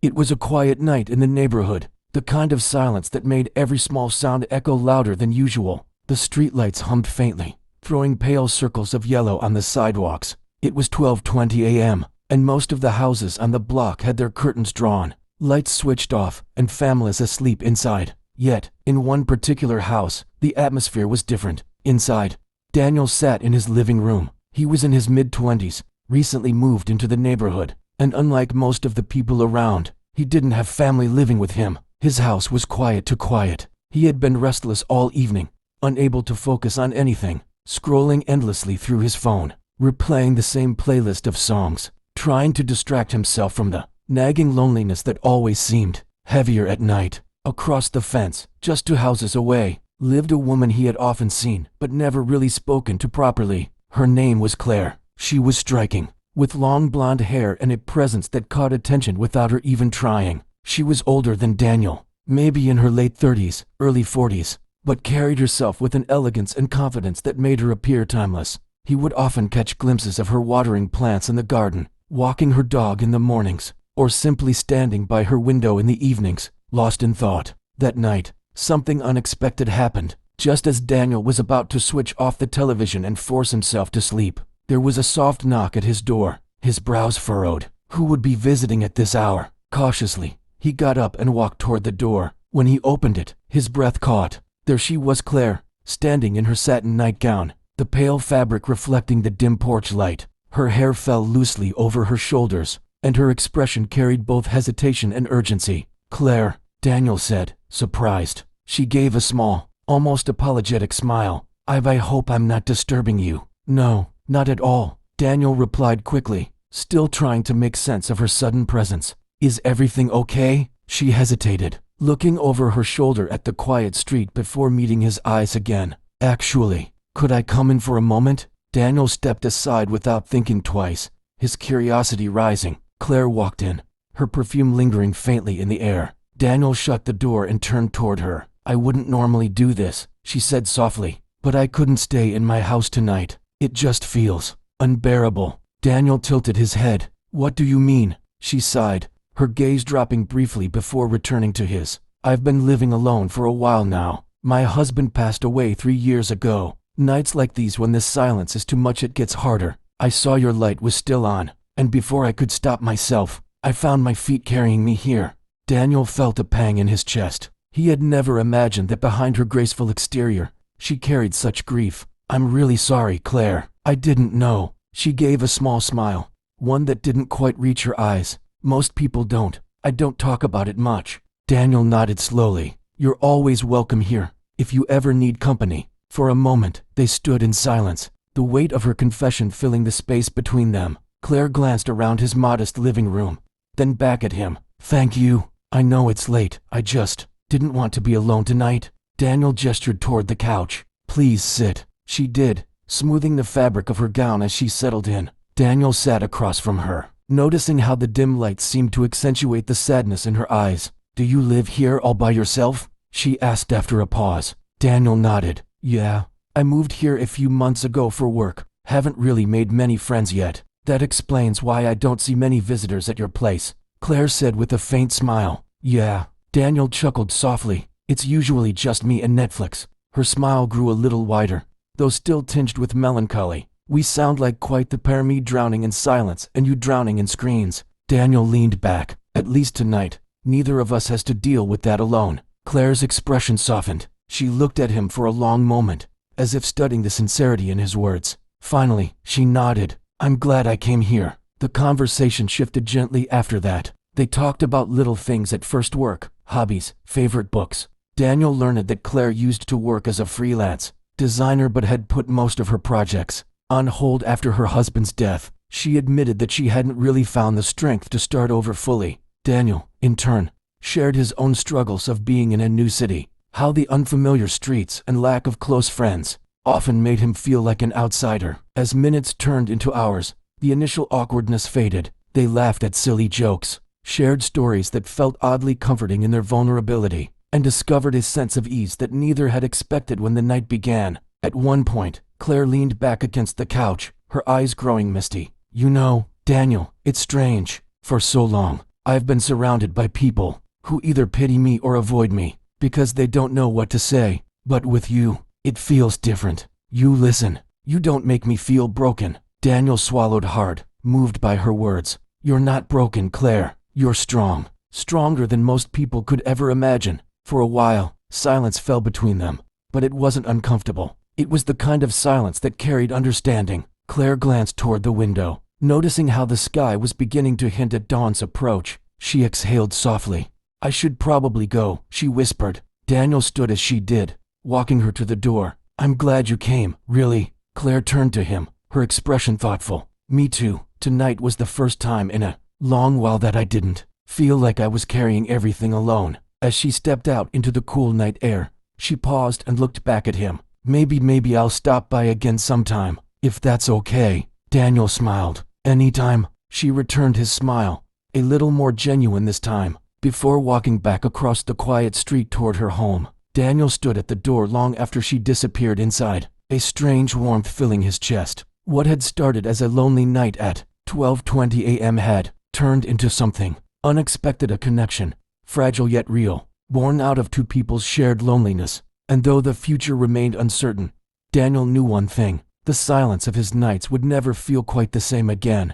It was a quiet night in the neighborhood, the kind of silence that made every small sound echo louder than usual. The streetlights hummed faintly, throwing pale circles of yellow on the sidewalks. It was 12:20 a.m., and most of the houses on the block had their curtains drawn, lights switched off, and families asleep inside. Yet, in one particular house, the atmosphere was different. Inside, Daniel sat in his living room. He was in his mid-20s, recently moved into the neighborhood, and unlike most of the people around, he didn't have family living with him. His house was quiet to quiet. He had been restless all evening, unable to focus on anything, scrolling endlessly through his phone, replaying the same playlist of songs, trying to distract himself from the nagging loneliness that always seemed heavier at night. Across the fence, just 2 houses away, lived a woman he had often seen but never really spoken to properly. Her name was Claire. She was striking, with long blonde hair and a presence that caught attention without her even trying. She was older than Daniel, maybe in her late 30s, early 40s, but carried herself with an elegance and confidence that made her appear timeless. He would often catch glimpses of her watering plants in the garden, walking her dog in the mornings, or simply standing by her window in the evenings, lost in thought. That night, something unexpected happened. Just as Daniel was about to switch off the television and force himself to sleep, there was a soft knock at his door, his brows furrowed. Who would be visiting at this hour? Cautiously, he got up and walked toward the door. When he opened it, his breath caught. There she was, Claire, standing in her satin nightgown, the pale fabric reflecting the dim porch light. Her hair fell loosely over her shoulders, and her expression carried both hesitation and urgency. "Claire," Daniel said, surprised. She gave a small, almost apologetic smile. I hope I'm not disturbing you." "No, not at all," Daniel replied quickly, still trying to make sense of her sudden presence. "Is everything okay?" She hesitated, looking over her shoulder at the quiet street before meeting his eyes again. "Actually, could I come in for a moment?" Daniel stepped aside without thinking twice, his curiosity rising. Claire walked in, her perfume lingering faintly in the air. Daniel shut the door and turned toward her. "I wouldn't normally do this," she said softly, "but I couldn't stay in my house tonight. It just feels unbearable." Daniel tilted his head. "What do you mean?" She sighed, her gaze dropping briefly before returning to his. "I've been living alone for a while now. My husband passed away 3 years ago. Nights like these when the silence is too much, it gets harder. I saw your light was still on, and before I could stop myself, I found my feet carrying me here." Daniel felt a pang in his chest. He had never imagined that behind her graceful exterior, she carried such grief. "I'm really sorry, Claire. I didn't know." She gave a small smile, one that didn't quite reach her eyes. "Most people don't. I don't talk about it much." Daniel nodded slowly. "You're always welcome here, if you ever need company." For a moment, they stood in silence, the weight of her confession filling the space between them. Claire glanced around his modest living room, then back at him. "Thank you. I know it's late. I just didn't want to be alone tonight." Daniel gestured toward the couch. "Please sit." She did, smoothing the fabric of her gown as she settled in. Daniel sat across from her, noticing how the dim light seemed to accentuate the sadness in her eyes. "Do you live here all by yourself?" she asked after a pause. Daniel nodded. "Yeah, I moved here a few months ago for work. Haven't really made many friends yet. That explains why I don't see many visitors at your place," Claire said with a faint smile. "Yeah." Daniel chuckled softly. "It's usually just me and Netflix." Her smile grew a little wider, though still tinged with melancholy. "We sound like quite the pair, me drowning in silence and you drowning in screens." Daniel leaned back. "At least tonight, neither of us has to deal with that alone." Claire's expression softened. She looked at him for a long moment, as if studying the sincerity in his words. Finally, she nodded. "I'm glad I came here." The conversation shifted gently after that. They talked about little things at first: work, hobbies, favorite books. Daniel learned that Claire used to work as a freelance designer but had put most of her projects on hold after her husband's death. She admitted that she hadn't really found the strength to start over fully. Daniel, in turn, shared his own struggles of being in a new city, how the unfamiliar streets and lack of close friends often made him feel like an outsider. As minutes turned into hours, the initial awkwardness faded. They laughed at silly jokes, shared stories that felt oddly comforting in their vulnerability, and discovered a sense of ease that neither had expected when the night began. At one point, Claire leaned back against the couch, her eyes growing misty. "You know, Daniel, it's strange. For so long, I've been surrounded by people who either pity me or avoid me because they don't know what to say. But with you, it feels different. You listen. You don't make me feel broken. Daniel swallowed hard, moved by her words. You're not broken, Claire. You're strong. Stronger than most people could ever imagine. For a while, silence fell between them. But it wasn't uncomfortable. It was the kind of silence that carried understanding. Claire glanced toward the window. Noticing how the sky was beginning to hint at dawn's approach, she exhaled softly. I should probably go, she whispered. Daniel stood as she did, walking her to the door. I'm glad you came, really. Claire turned to him, her expression thoughtful. Me too. Tonight was the first time in a long while that I didn't feel like I was carrying everything alone. As she stepped out into the cool night air, she paused and looked back at him. Maybe I'll stop by again sometime, if that's okay. Daniel smiled. Anytime. She returned his smile, a little more genuine this time. Before walking back across the quiet street toward her home, Daniel stood at the door long after she disappeared inside, a strange warmth filling his chest. What had started as a lonely night at 12:20 a.m. had turned into something unexpected, a connection, fragile yet real, born out of two people's shared loneliness. And though the future remained uncertain, Daniel knew one thing: the silence of his nights would never feel quite the same again.